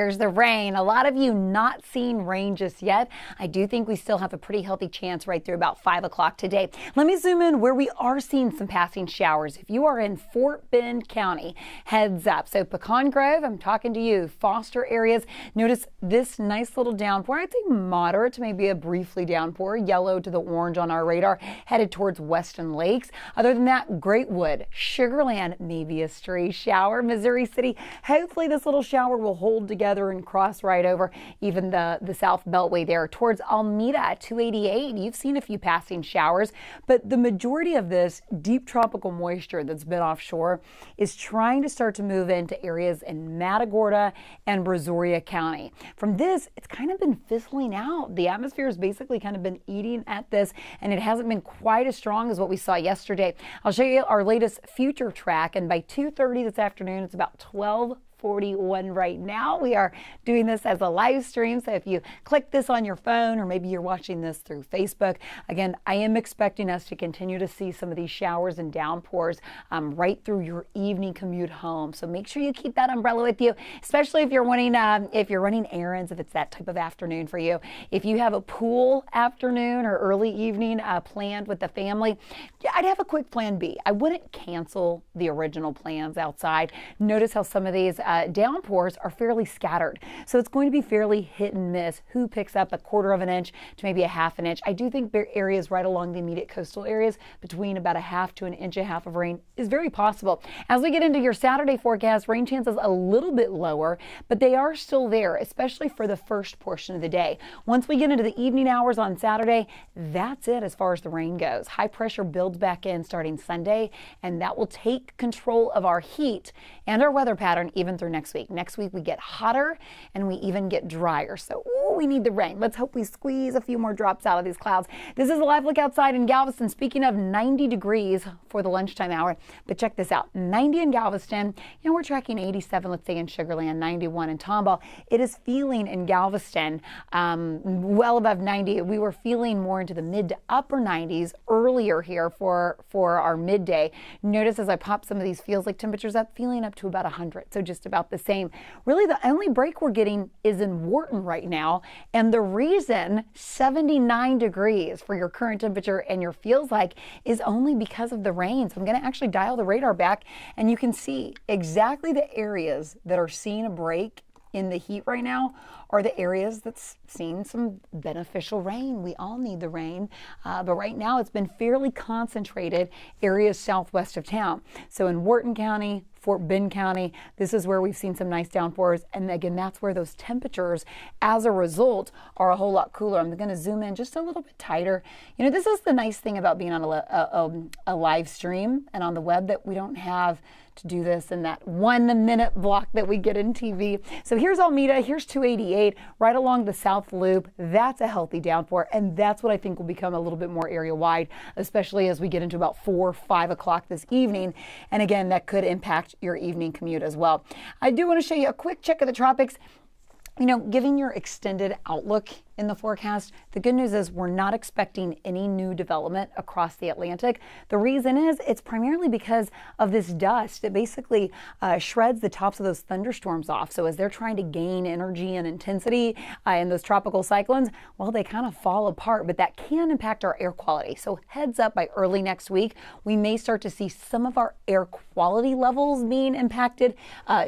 Here's the rain. A lot of you not seeing rain just yet. I do think we still have a pretty healthy chance right through about 5 o'clock today. Let me zoom in where we are seeing some passing showers. If you are in Fort Bend County, heads up. So Pecan Grove, I'm talking to you. Foster areas. Notice this nice little downpour. I'd say moderate to maybe a briefly downpour. Yellow to the orange on our radar, headed towards Weston Lakes. Other than that, Greatwood, Sugarland, maybe a stray shower. Missouri City, hopefully this little shower will hold together and cross right over even the South Beltway there towards Almeda at 288. You've seen a few passing showers, but the majority of this deep tropical moisture that's been offshore is trying to start to move into areas in Matagorda and Brazoria County. From this, it's kind of been fizzling out. The atmosphere has basically kind of been eating at this, and it hasn't been quite as strong as what we saw yesterday. I'll show you our latest future track, and by 2:30 this afternoon, it's about 12:41 right now. We are doing this as a live stream, so if you click this on your phone or maybe you're watching this through Facebook, again, I am expecting us to continue to see some of these showers and downpours right through your evening commute home. So make sure you keep that umbrella with you, especially if you're running errands, if it's that type of afternoon for you. If you have a pool afternoon or early evening planned with the family, I'd have a quick plan B. I wouldn't cancel the original plans outside. Notice how some of these downpours are fairly scattered. So it's going to be fairly hit and miss. Who picks up a 1/4 of an inch to maybe a 1/2 an inch? I do think areas right along the immediate coastal areas between about a 1/2 to 1.5 inches of rain is very possible. As we get into your Saturday forecast, rain chances a little bit lower, but they are still there, especially for the first portion of the day. Once we get into the evening hours on Saturday, that's it as far as the rain goes. High pressure builds back in starting Sunday, and that will take control of our heat and our weather pattern even through next week. Next week we get hotter and we even get drier. So we need the rain. Let's hope we squeeze a few more drops out of these clouds. This is a live look outside in Galveston. Speaking of 90 degrees for the lunchtime hour, but check this out. 90 in Galveston. You know, we're tracking 87, let's say in Sugarland, 91 in Tomball. It is feeling in Galveston well above 90. We were feeling more into the mid to upper 90s earlier here for our midday. Notice as I pop some of these feels like temperatures up, feeling up to about 100. So just about the same. Really, the only break we're getting is in Wharton right now. And the reason 79 degrees for your current temperature and your feels like is only because of the rain. So I'm going to actually dial the radar back and you can see exactly the areas that are seeing a break in the heat right now are the areas that's seeing some beneficial rain. We all need the rain, but right now it's been fairly concentrated areas southwest of town. So in Wharton County, Fort Bend County, this is where we've seen some nice downpours. And again, that's where those temperatures, as a result, are a whole lot cooler. I'm going to zoom in just a little bit tighter. You know, this is the nice thing about being on a live stream and on the web, that we don't have to do this in that 1 minute block that we get in TV. So here's Almeda, here's 288, right along the South Loop. That's a healthy downpour, and that's what I think will become a little bit more area wide, especially as we get into about 4, 5 o'clock this evening. And again, that could impact your evening commute as well. I do want to show you a quick check of the tropics. You know, giving your extended outlook in the forecast, the good news is we're not expecting any new development across the Atlantic. The reason is it's primarily because of this dust that basically shreds the tops of those thunderstorms off. So as they're trying to gain energy and intensity in those tropical cyclones, well, they kind of fall apart, but that can impact our air quality. So heads up, by early next week, we may start to see some of our air quality levels being impacted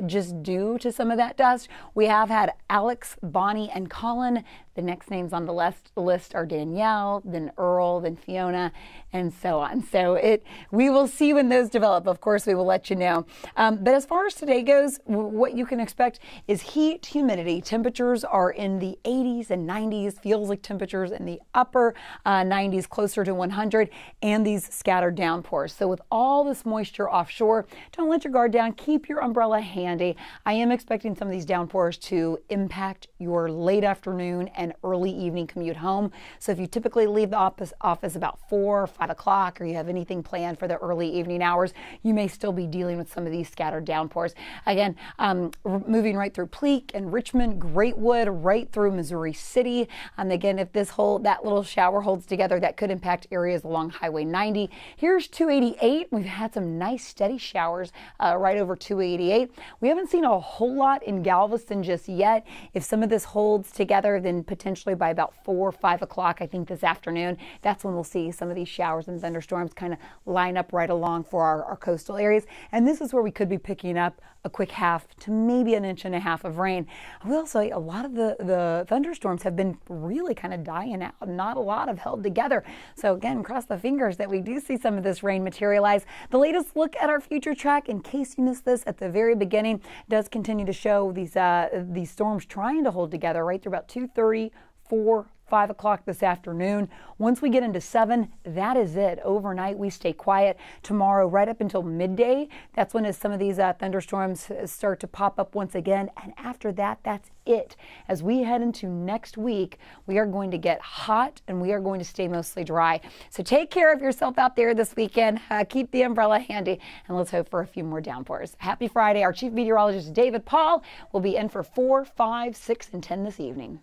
just due to some of that dust. We have had Alex, Bonnie, and Colin. The next names on the list are Danielle, then Earl, then Fiona, and so on. So we will see when those develop. Of course, we will let you know. But as far as today goes, what you can expect is heat, humidity. Temperatures are in the 80s and 90s, feels like temperatures in the upper 90s, closer to 100, and these scattered downpours. So with all this moisture offshore, don't let your guard down. Keep your umbrella handy. I am expecting some of these downpours to impact your late afternoon and early evening commute home. So if you typically leave the office about 4 or 5 o'clock, or you have anything planned for the early evening hours, you may still be dealing with some of these scattered downpours. Again, moving right through Pleak and Richmond, Greatwood, right through Missouri City. And again, if that little shower holds together, that could impact areas along Highway 90. Here's 288. We've had some nice steady showers right over 288. We haven't seen a whole lot in Galveston just yet. If some of this holds together, then potentially by about 4 or 5 o'clock, I think this afternoon, that's when we'll see some of these showers and thunderstorms kind of line up right along for our coastal areas. And this is where we could be picking up a quick half to maybe an inch and a half of rain. I will say a lot of the thunderstorms have been really kind of dying out. Not a lot have held together. So again, cross the fingers that we do see some of this rain materialize. The latest look at our future track, in case you missed this at the very beginning, does continue to show these storms trying to hold together right through about 2:30, 4, 5 o'clock this afternoon. Once we get into 7, that is it. Overnight, we stay quiet. Tomorrow, right up until midday, that's when some of these thunderstorms start to pop up once again. And after that, that's it. As we head into next week, we are going to get hot and we are going to stay mostly dry. So take care of yourself out there this weekend. Keep the umbrella handy, and let's hope for a few more downpours. Happy Friday. Our Chief Meteorologist, David Paul, will be in for 4, 5, 6, and 10 this evening.